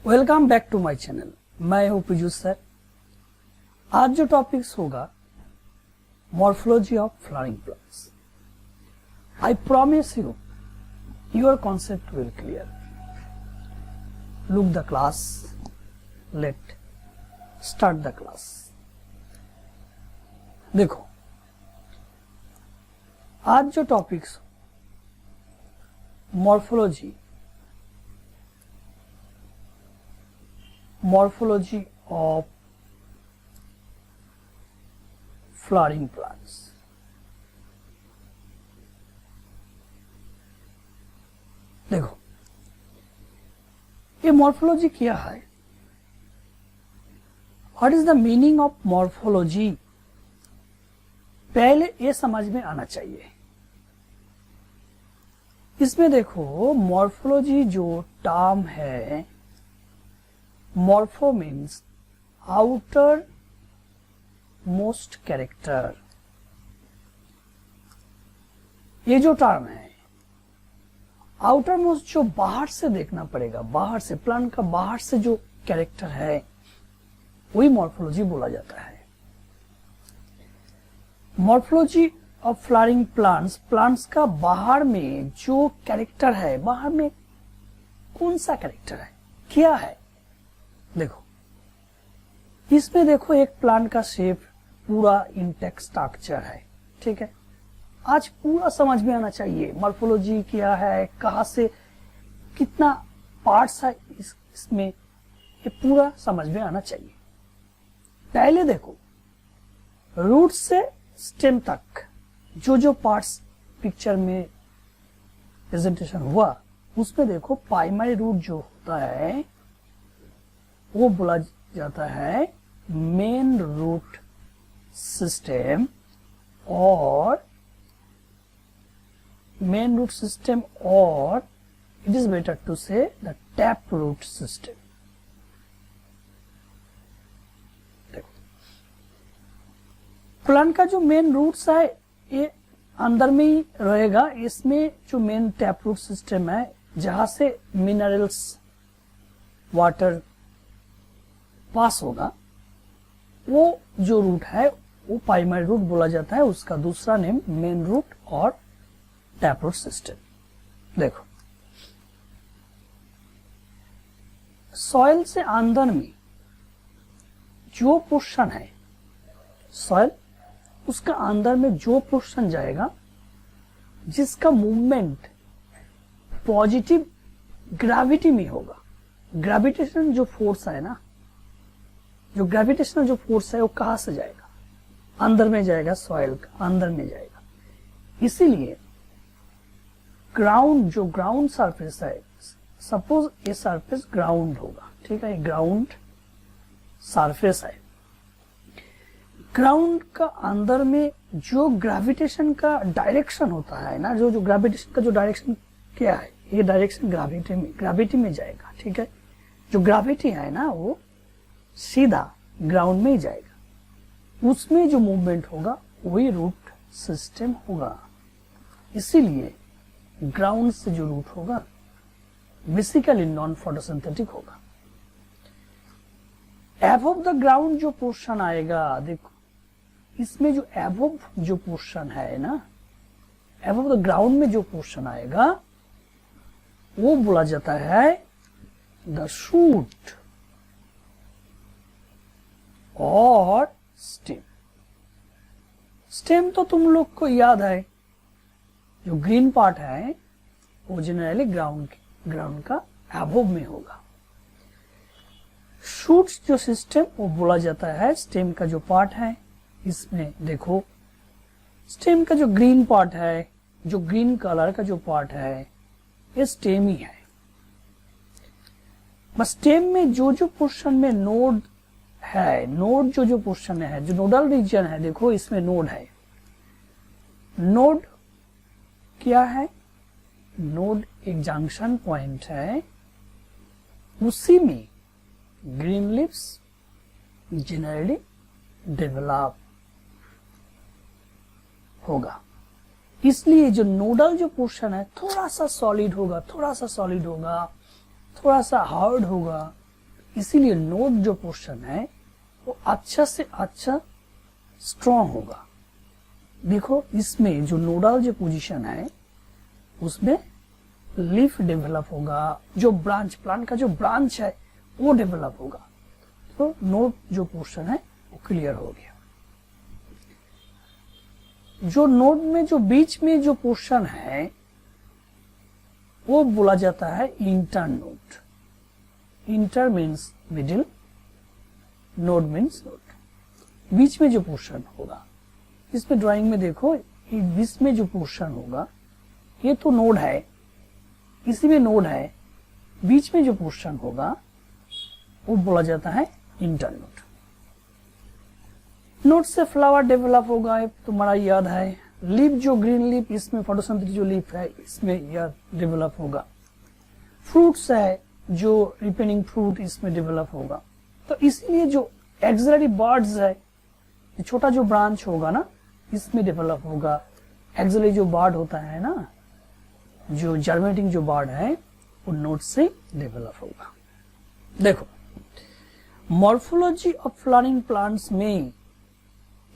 Welcome back to my channel. मैं हूं Piyush sir. आज जो टॉपिक्स होगा morphology of flowering plants. I promise you your concept will clear. Look the class, let start the class. देखो आज जो topics morphology of flowering plants. देखो ये मॉर्फोलॉजी क्या है, what is the meaning of morphology, पहले ये समझ में आना चाहिए। इसमें देखो मॉर्फोलॉजी जो टर्म है, morpho means outer most character. ये जो टर्म है आउटर मोस्ट, जो बाहर से देखना पड़ेगा, बाहर से प्लांट का बाहर से जो कैरेक्टर है वही मॉर्फोलॉजी बोला जाता है। Morphology of flowering plants, plants का बाहर में जो कैरेक्टर है, बाहर में कौन सा कैरेक्टर है, क्या है। देखो इसमें देखो एक प्लांट का शेप पूरा इंटेक्ट स्ट्रक्चर है, ठीक है। आज पूरा समझ में आना चाहिए मॉर्फोलॉजी क्या है, कहां से कितना पार्ट्स है इसमें, ये पूरा समझ में आना चाहिए। पहले देखो रूट से स्टेम तक जो जो पार्ट्स पिक्चर में प्रेजेंटेशन हुआ, उसमें देखो प्राइमरी रूट जो होता है वो बोला जाता है मेन रूट सिस्टम, और मेन रूट सिस्टम, और it is better to say the tap root system. Plant का जो मेन रूट्स है ये अंदर में ही रहेगा। इसमें जो मेन टैप रूट सिस्टम है, जहां से मिनरल्स वाटर पास होगा, वो जो रूट है वो प्राइमरी रूट बोला जाता है। उसका दूसरा नेम मेन रूट और टैप रूट सिस्टम। देखो सॉइल से अंदर में जो पोर्शन है, सॉइल उसका अंदर में जो पोर्शन जाएगा जिसका मूवमेंट पॉजिटिव ग्रेविटी में होगा, ग्रेविटेशन जो फोर्स है ना, जो ग्रेविटेशनल जो फोर्स है वो कहां से जाएगा, अंदर में जाएगा, सॉइल का अंदर में जाएगा। इसीलिए ग्राउंड, जो ग्राउंड सरफेस है, सपोज ये सरफेस ग्राउंड होगा, ठीक है, ग्राउंड सरफेस है। ग्राउंड का अंदर में जो ग्रेविटेशन का डायरेक्शन होता है ना, जो ग्रेविटेशन का जो डायरेक्शन क्या है, ये डायरेक्शन ग्रेविटी में जाएगा, ठीक है। जो ग्रेविटी है ना वो सीधा ग्राउंड में ही जाएगा, उसमें जो मूवमेंट होगा वही रूट सिस्टम होगा। इसीलिए ग्राउंड से जो रूट होगा बेसिकली नॉन फोटोसिंथेटिक होगा। एबव द ग्राउंड जो पोर्शन आएगा, देखो इसमें जो एबव जो पोर्शन है ना, एबव द ग्राउंड में जो पोर्शन आएगा वो बोला जाता है द शूट और स्टेम। स्टेम तो तुम लोग को याद है, जो ग्रीन पार्ट है वो जनरली ग्राउंड का एबव में होगा। शूट्स जो सिस्टम वो बोला जाता है स्टेम का जो पार्ट है। इसमें देखो स्टेम का जो ग्रीन पार्ट है, जो ग्रीन कलर का जो पार्ट है, ये स्टेम ही है। बस स्टेम में जो जो पोर्शन में नोड है, नोड जो पोर्शन है, जो नोडल रीजन है, देखो इसमें नोड है। नोड क्या है, नोड एक जंक्शन पॉइंट है, उसी में ग्रीन लीव्स जनरली डेवलप होगा। इसलिए जो नोडल जो पोर्शन है थोड़ा सा सॉलिड होगा, थोड़ा सा सॉलिड होगा, थोड़ा सा हार्ड होगा, इसीलिए नोड जो पोर्शन है वो अच्छा से अच्छा स्ट्रॉन्ग होगा। देखो इसमें जो नोडल जो पोजीशन है उसमें लीफ डेवलप होगा, जो ब्रांच प्लांट का जो ब्रांच है वो डेवलप होगा। तो नोड जो पोर्शन है वो क्लियर हो गया। जो नोड में जो बीच में जो पोर्शन है वो बोला जाता है internode. Inter means middle, node means node. बीच में जो पोर्शन होगा, इसमें ड्राइंग में देखो बीच में जो पोर्शन होगा ये तो नोड है, इसी में नोड है, बीच में जो पोर्शन होगा वो बोला जाता है इंटर नोड। नोड से फ्लावर डेवलप होगा, तुम्हारा याद है। लीफ जो ग्रीन लीफ, इसमें फोटोसिंथेसिस जो लीफ है इसमें यह डेवलप होगा। फ्रूट्स है जो रिपेनिंग फ्रूट इसमें डेवलप होगा। तो इसीलिए जो एक्सिलरी बर्ड्स है, छोटा जो ब्रांच होगा ना इसमें डेवलप होगा। एक्सिलरी जो बर्ड होता है ना, जो जर्मिनेटिंग जो बर्ड है वो नोड से डेवलप होगा। देखो मॉर्फोलॉजी ऑफ फ्लावरिंग प्लांट्स में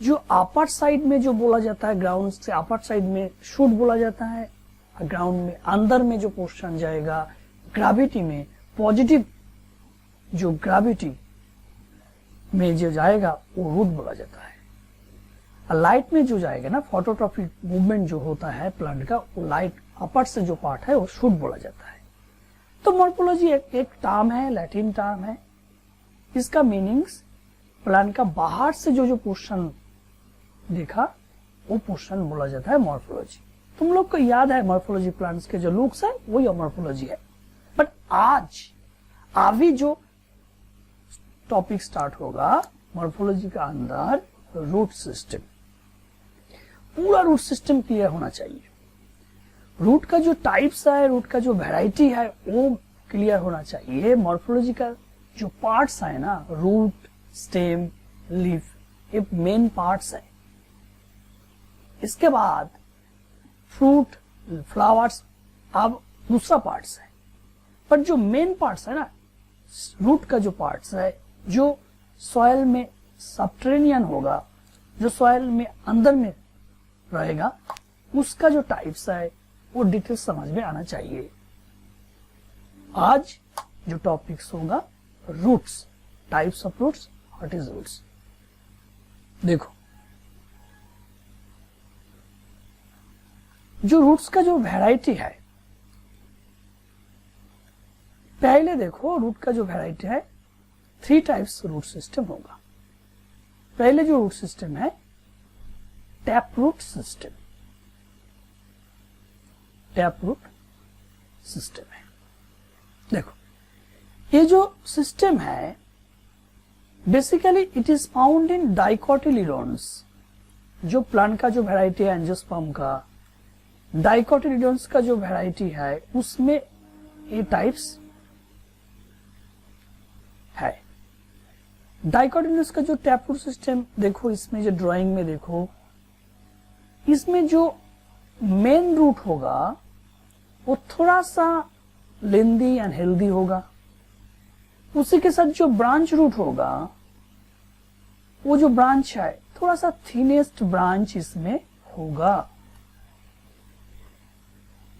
जो अपर साइड में जो बोला जाता है, ग्राउंड से अपर साइड में शूट बोला जाता है, ग्राउंड में अंदर में जो पोर्शन जाएगा ग्रेविटी में, पॉजिटिव जो ग्रेविटी में जो जाएगा वो रूट बोला जाता है। लाइट में जो जाएगा ना, फोटोट्रॉपिक मूवमेंट जो होता है प्लांट का, वो लाइट अपर से जो पार्ट है वो शूट बोला जाता है। तो मॉर्फोलॉजी एक टर्म है, लैटिन टर्म है। इसका मीनिंग्स प्लांट का बाहर से जो जो पोर्शन देखा वो पोर्शन बोला जाता है मॉर्फोलॉजी। तुम लोग को याद है मॉर्फोलॉजी प्लांट्स के जो लुक्स है वही मॉर्फोलॉजी है। बट आज अभी जो टॉपिक स्टार्ट होगा मॉर्फोलॉजी का अंदर रूट सिस्टम, पूरा रूट सिस्टम क्लियर होना चाहिए। रूट का जो टाइप्स है, रूट का जो वैरायटी है वो क्लियर होना चाहिए। मॉर्फोलॉजी का जो पार्ट्स है ना, रूट, स्टेम, लीफ, ये मेन पार्ट्स है। इसके बाद फ्रूट, फ्लावर्स अब दूसरा पार्ट्स है। पर जो मेन पार्ट्स है ना, रूट का जो पार्ट्स है, जो सॉइल में सबटेरेनियन होगा, जो सॉइल में अंदर में रहेगा, उसका जो टाइप्स है वो डिटेल्स समझ में आना चाहिए। आज जो टॉपिक्स होगा roots, types of roots, what is roots. देखो जो रूट्स का जो वैरायटी है, पहले देखो रूट का जो वैरायटी है, 3 टाइप्स रूट सिस्टम होगा। पहले जो रूट सिस्टम है tap root system, tap root system है। देखो ये जो सिस्टम है basically it is found in dicotyledons. जो प्लांट का जो वैरायटी है एंजियोस्पर्म का, डाइकोटिलीडोन्स का जो वैरायटी है उसमें ये टाइप्स है। डाइकोटिलीडोन्स का जो टैप रूट सिस्टम देखो, इसमें जो ड्राइंग में देखो, इसमें जो मेन रूट होगा वो थोड़ा सा लेंदी एंड हेल्दी होगा। उसी के साथ जो ब्रांच रूट होगा, वो जो ब्रांच है थोड़ा सा थिनेस्ट ब्रांच इसमें होगा।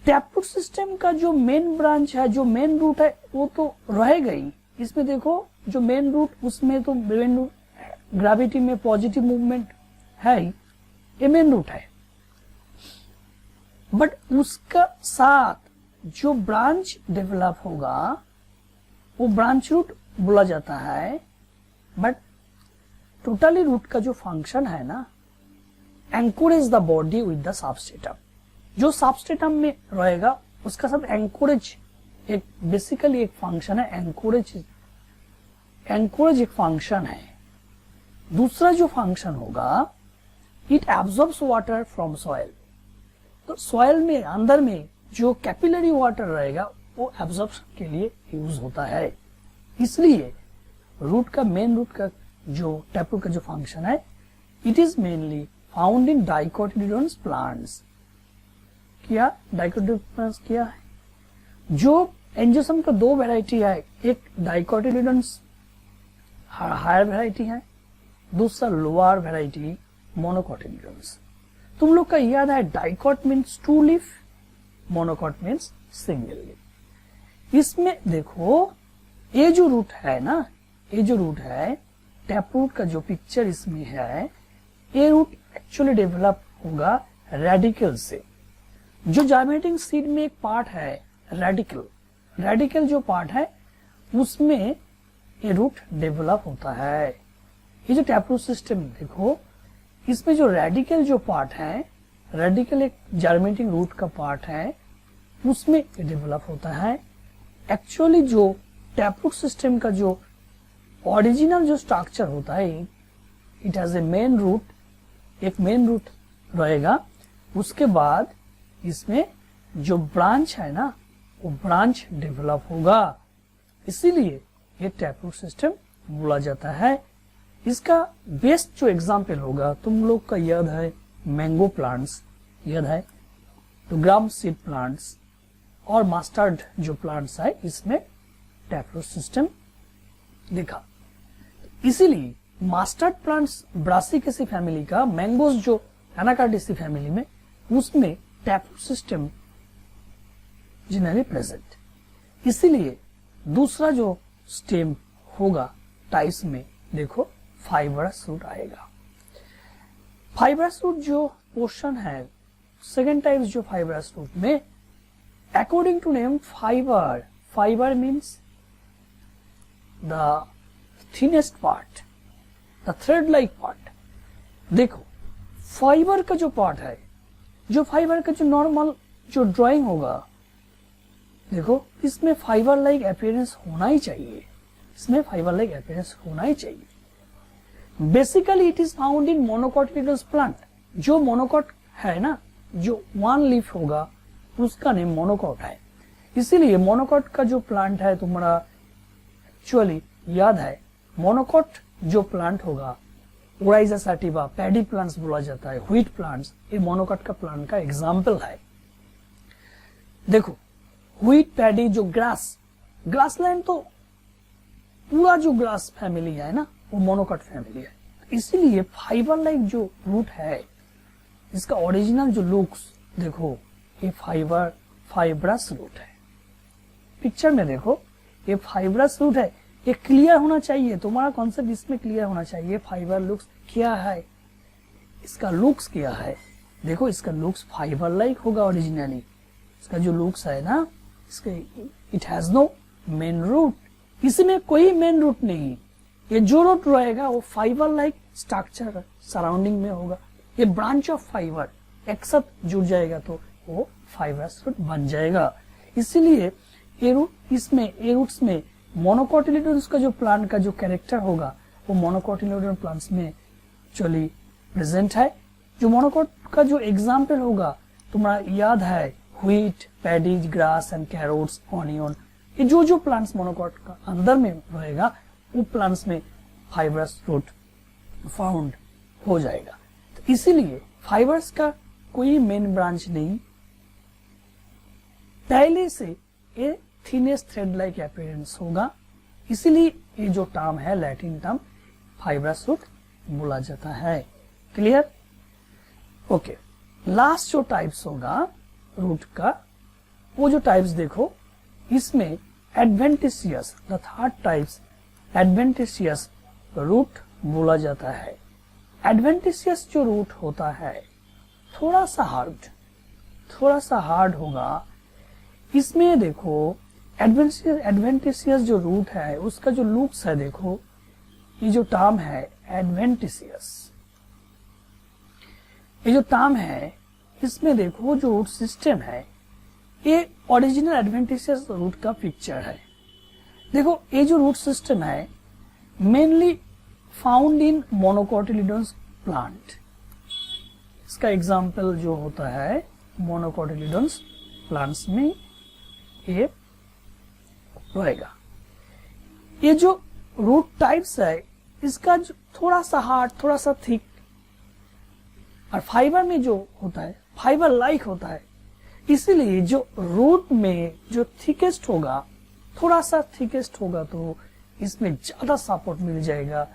टैप रूट सिस्टम का जो मेन ब्रांच है, जो मेन रूट है वो तो रहेगा ही। इसमें देखो जो मेन रूट, उसमें तो मेन रूट ग्रेविटी में पॉजिटिव मूवमेंट है ही, ये मेन रूट है। बट उसका साथ जो ब्रांच डेवलप होगा वो ब्रांच रूट बोला जाता है। बट टोटली रूट का जो फंक्शन है ना, anchorage the body with the substratum. जो सबस्ट्रेटम में रहेगा उसका साथ एंकोरेज एक बेसिकली एक फंक्शन है। एंकोरेज एक फंक्शन है। दूसरा जो फंक्शन होगा, it absorbs water from soil. तो सॉइल में अंदर में जो कैपिलरी वाटर रहेगा वो एब्जॉर्प्शन के लिए यूज होता है। इसलिए रूट का मेन रूट का जो टैप रूट का जो फंक्शन है, it is mainly found in dicotyledons plants. क्या डाइकोटिलीडोन्स प्लांट्स क्या है? जो एंजियोस्पर्म का 2 वैरायटी है, एक डाइकोटिलीडोन्स हायर वैरायटी है, दूसरा लोअर वैरायटी मोनोकोटिलेडोन्स। तुम लोग का याद है dicot means two leaf, monocot means single leaf. इसमें देखो ये जो रूट है ना, ये जो रूट है टैप रूट का जो पिक्चर इसमें है, ये रूट एक्चुअली डेवलप होगा रेडिकल से। जो जार्मिनेटिंग सीड में एक पार्ट है रेडिकल, रेडिकल जो पार्ट है उसमें ये रूट डेवलप होता है। ये जो टैप रूट सिस्टम देखो, इसमें जो रेडिकल जो पार्ट है, रेडिकल एक जार्मिनेटिंग रूट का पार्ट है, उसमें ये डेवलप होता है। एक्चुअली जो टैप रूट सिस्टम का जो ओरिजिनल जो स्ट्रक्चर होता है, it has a main root, एक मेन रूट रहेगा, उसके बाद इसमें जो ब्रांच है ना वो ब्रांच डेवलप होगा, इसीलिए ये टैप रूट सिस्टम बोला जाता है। इसका बेस्ट जो एग्जाम्पल होगा, तुम लोग का याद है मैंगो प्लांट्स, याद है तो ग्राम सीड प्लांट्स और मस्टर्ड जो प्लांट्स है, इसमें टैप रूट सिस्टम देखा। इसीलिए मस्टर्ड प्लांट्स ब्रासिकेसी फैमिली का, मैंगोज जो एनाकार्डिसी फैमिली में, उसमें tap root system generally present. इसीलिए दूसरा जो स्टेम होगा टाइप्स में देखो फाइबरस रूट आएगा। फाइबरस रूट जो पोर्शन है सेकेंड टाइप जो फाइबरस रूट में, according to name fibre, fibre means the thinnest part, the thread like part. देखो फाइबर का जो पार्ट है, जो फाइबर का जो नॉर्मल जो ड्राइंग होगा, देखो इसमें फाइबर लाइक अपीयरेंस होना ही चाहिए, इसमें फाइबर लाइक अपीयरेंस होना ही चाहिए। Basically it is found in monocotyledonous plant. जो मोनोकोट है ना, जो वन लीफ होगा उसका नेम मोनोकोट है। इसीलिए मोनोकोट का जो प्लांट है तुम्हारा एक्चुअली याद है, मोनोकोट जो प्लांट होगा ओराइजा सैटिवा, पैडी प्लांट्स बोला जाता है, व्हीट प्लांट्स, ये मोनोकोट का प्लांट का एग्जाम्पल है। देखो व्हीट, पैडी जो ग्रास, ग्रासलैंड तो पूरा जो ग्रास फैमिली है ना वो मोनोकोट फैमिली है। इसीलिए फाइबर लाइक जो रूट है, इसका ओरिजिनल जो लुक्स देखो, ये फाइबरस रूट है। पिक्चर में देखो ये फाइबरस रूट है, ये क्लियर होना चाहिए, तुम्हारा कॉन्सेप्ट इसमें क्लियर होना चाहिए। फाइबर लुक्स क्या है, इसका लुक्स क्या है, देखो इसका लुक्स फाइबर लाइक होगा ओरिजिनली। इसका जो लुक्स है ना, इसके it has no main root, इसमें कोई मेन रूट नहीं। ये जो रूट रहेगा वो फाइबर लाइक स्ट्रक्चर सराउंडिंग में होगा। ये ब्रांच ऑफ फाइबर एक साथ जुड़ जाएगा तो वो फाइबरस रूट बन जाएगा। इसीलिए ये रूट, इसमें ये रूट्स में मोनोकोटिलेडोन्स का जो प्लांट का जो कैरेक्टर होगा वो मोनोकोटिलेडोन प्लांट्स में एक्चुअली प्रेजेंट है। जो मोनोकोट का जो एग्जाम्पल होगा तुम्हारा याद है, wheat, paddy, grass and carrots, onion, ये जो प्लांट्स मोनोकोट का अंदर में रहेगा वो प्लांट्स में फाइबरस रूट फाउंड हो जाएगा। तो इसीलिए फाइबर्स का कोई मेन ब्रांच नहीं, पहले से ये थिनेस्ट थ्रेड लाइक अपीयरेंस होगा। इसीलिए ये जो टर्म है लैटिन टर्म फाइबरस रूट बोला जाता है। क्लियर? ओके, लास्ट जो टाइप्स होगा रूट का, वो जो टाइप्स देखो, इसमें adventitious, the third types adventitious root बोला जाता है। एडवेंटिशियस जो रूट होता है थोड़ा सा हार्ड होगा। इसमें देखो एडवेंटिशियस जो रूट है उसका जो लुक्स है, देखो ये जो टर्म है एडवेंटिशियस, ये जो टर्म है इसमें देखो जो रूट सिस्टम है, ये ओरिजिनल एडवेंटिशियस रूट का पिक्चर है। देखो ये जो रूट सिस्टम है मेनली फाउंड इन मोनोकोटिलेडोन्स प्लांट। इसका एग्जाम्पल जो होता है मोनोकोटिलेडोन्स प्लांट्स में ये रहेगा। ये जो रूट टाइप्स है इसका जो थोड़ा सा हार्ड, थोड़ा सा थिक, और फाइबर में जो होता है फाइबर लाइक होता है। इसीलिए जो रूट में जो थिकेस्ट होगा, थोड़ा सा थिकेस्ट होगा, तो इसमें ज्यादा सपोर्ट मिल जाएगा,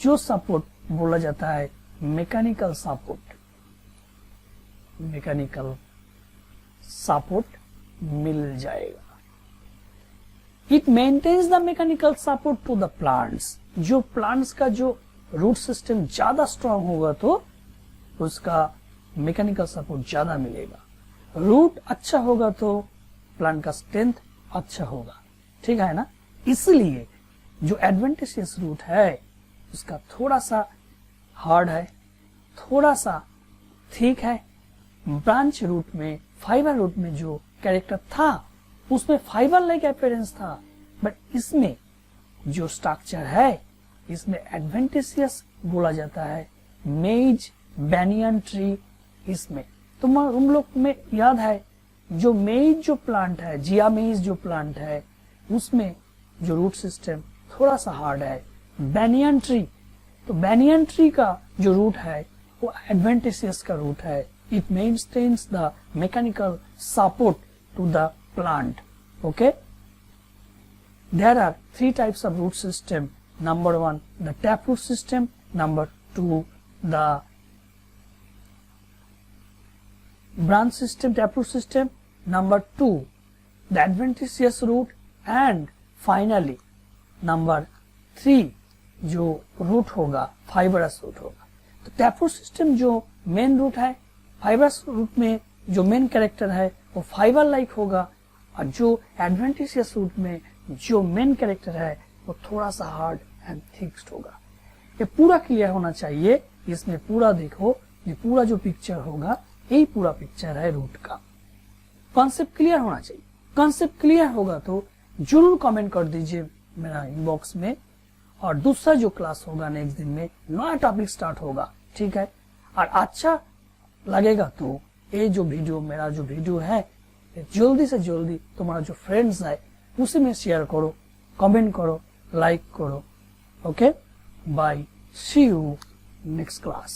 जो सपोर्ट बोला जाता है मैकेनिकल सपोर्ट। मैकेनिकल सपोर्ट मिल जाएगा। It maintains the mechanical support to the plants. जो प्लांट्स का जो रूट सिस्टम ज्यादा स्ट्रांग होगा तो उसका मैकेनिकल सपोर्ट ज्यादा मिलेगा। रूट अच्छा होगा तो प्लांट का स्ट्रेंथ अच्छा होगा, ठीक है ना। इसलिए जो एडवेंटिशियस रूट है उसका थोड़ा सा हार्ड है, थोड़ा सा थिक है। ब्रांच रूट में, फाइबर रूट में जो कैरेक्टर था उसमें फाइबर लाइक अपीयरेंस था, बट इसमें जो स्ट्रक्चर है इसमें एडवेंटिशियस बोला जाता है। मेज बैनियन ट्री, इसमें तुम लोग में याद है जो मेज जो प्लांट है, जिया मेज जो प्लांट है उसमें जो रूट सिस्टम थोड़ा सा हार्ड है। बैनियन ट्री, तो बैनियन ट्री का जो रूट है वो एडवेंटिशियस का रूट है। It maintains the mechanical support to the plant. Okay, there are three types of root system. Number one, the taproot system. Number two, the branch system, taproot system. Number two, the adventitious root. And finally number three, जो root होगा fibrous root होगा। तो taproot system जो main root है, fibrous root में जो main character है वो फाइबर लाइक होगा, और जो एडवेंटिशियस रूट में जो मेन कैरेक्टर है वो थोड़ा सा हार्ड एंड थिक्स्ड होगा। ये पूरा क्लियर होना चाहिए। इसमें पूरा देखो, ये पूरा जो पिक्चर होगा यही पूरा पिक्चर है रूट का। कॉन्सेप्ट क्लियर होना चाहिए। कॉन्सेप्ट क्लियर होगा तो जरूर कमेंट कर दीजिए मेरा इनबॉक्स में, और दूसरा जो क्लास होगा नेक्स्ट दिन में नया टॉपिक स्टार्ट होगा, ठीक है। और अच्छा लगेगा तो ये जो वीडियो, मेरा जो वीडियो है जल्दी से जल्दी तुम्हारा जो फ्रेंड्स है उसी में शेयर करो, कमेंट करो, लाइक करो। Okay, bye, see you next class.